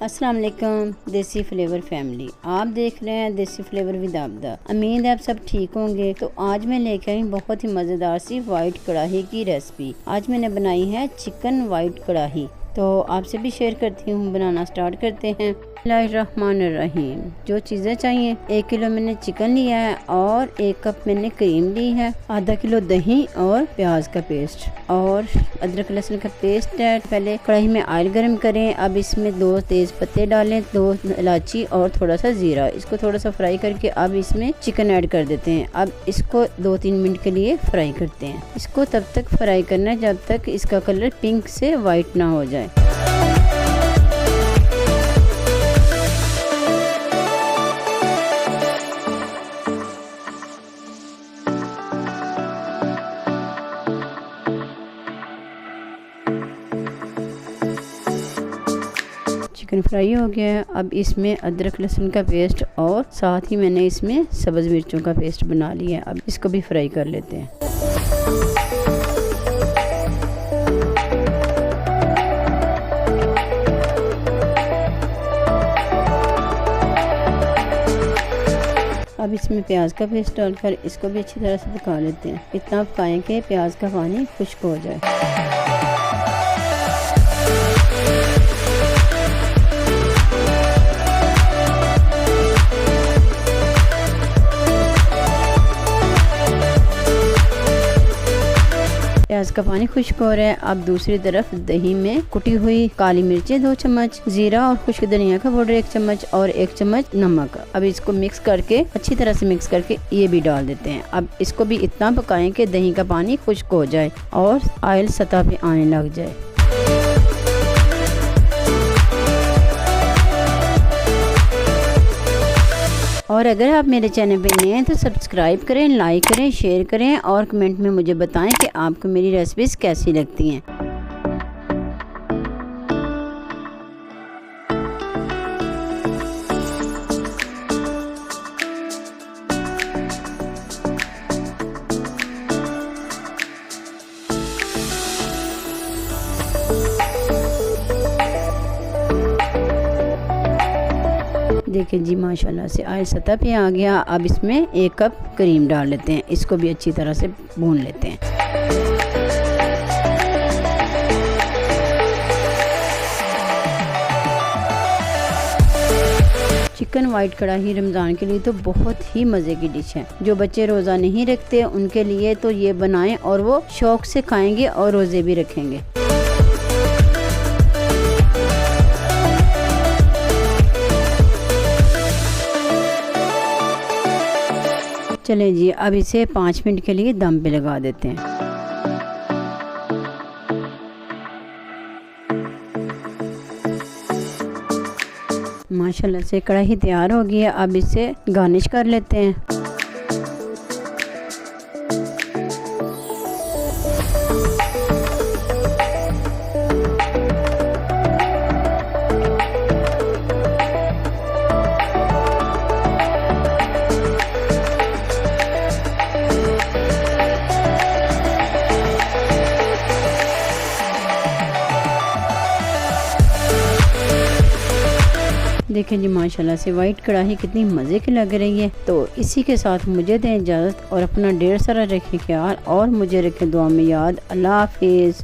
अस्सलाम वालेकुम देसी फ्लेवर फैमिली, आप देख रहे हैं देसी फ्लेवर विद आबदा। उम्मीद है आप सब ठीक होंगे। तो आज मैं लेकर आई बहुत ही मज़ेदार सी वाइट कढ़ाई की रेसिपी। आज मैंने बनाई है चिकन वाइट कढ़ाई, तो आपसे भी शेयर करती हूँ। बनाना स्टार्ट करते हैं। बिस्मिल्लाहिर्रहमानिर्रहीम। जो चीज़ें चाहिए, 1 किलो मैंने चिकन लिया है और 1 कप मैंने क्रीम ली है, आधा किलो दही और प्याज का पेस्ट और अदरक लहसुन का पेस्ट है। पहले कढ़ाई में ऑयल गर्म करें। अब इसमें 2 तेज पत्ते डालें, 2 इलायची और थोड़ा सा जीरा। इसको थोड़ा सा फ्राई करके अब इसमें चिकन ऐड कर देते हैं। अब इसको 2-3 मिनट के लिए फ्राई करते हैं। इसको तब तक फ्राई करना है जब तक इसका कलर पिंक से वाइट ना हो जाए। चिकन फ्राई हो गया है। अब इसमें अदरक लहसुन का पेस्ट और साथ ही मैंने इसमें सब्ज़ मिर्चों का पेस्ट बना लिया है। अब इसको भी फ्राई कर लेते हैं। अब इसमें प्याज का पेस्ट डालकर इसको भी अच्छी तरह से पका लेते हैं। इतना पकाएं कि प्याज का पानी खुश्क हो जाए। प्याज का पानी खुश्क हो रहा है। अब दूसरी तरफ दही में कुटी हुई काली मिर्चें 2 चम्मच, जीरा और खुश्क धनिया का पाउडर 1 चम्मच और 1 चम्मच नमक। अब इसको मिक्स करके अच्छी तरह से मिक्स करके ये भी डाल देते हैं। अब इसको भी इतना पकाएं कि दही का पानी खुश्क हो जाए और ऑयल सतह पे आने लग जाए। और अगर आप मेरे चैनल पे नए हैं तो सब्सक्राइब करें, लाइक करें, शेयर करें और कमेंट में मुझे बताएं कि आपको मेरी रेसिपीज़ कैसी लगती हैं। देखिए जी, माशाल्लाह से ऑयल सतह पे आ गया। अब इसमें 1 कप क्रीम डाल लेते हैं। इसको भी अच्छी तरह से भून लेते हैं। चिकन वाइट कढ़ाई रमज़ान के लिए तो बहुत ही मज़े की डिश है। जो बच्चे रोज़ा नहीं रखते उनके लिए तो ये बनाएं और वो शौक़ से खाएंगे और रोज़े भी रखेंगे। चलें जी, अब इसे 5 मिनट के लिए दम पे लगा देते हैं। माशाल्लाह से कढ़ाई तैयार हो गई है। अब इसे गार्निश कर लेते हैं। देखें जी, माशाल्लाह से वाइट कढ़ाई कितनी मज़े की लग रही है। तो इसी के साथ मुझे दें इजाज़त और अपना ढेर सारा रखें ख्याल और मुझे रखें दुआ में याद। अल्लाह हाफिज़।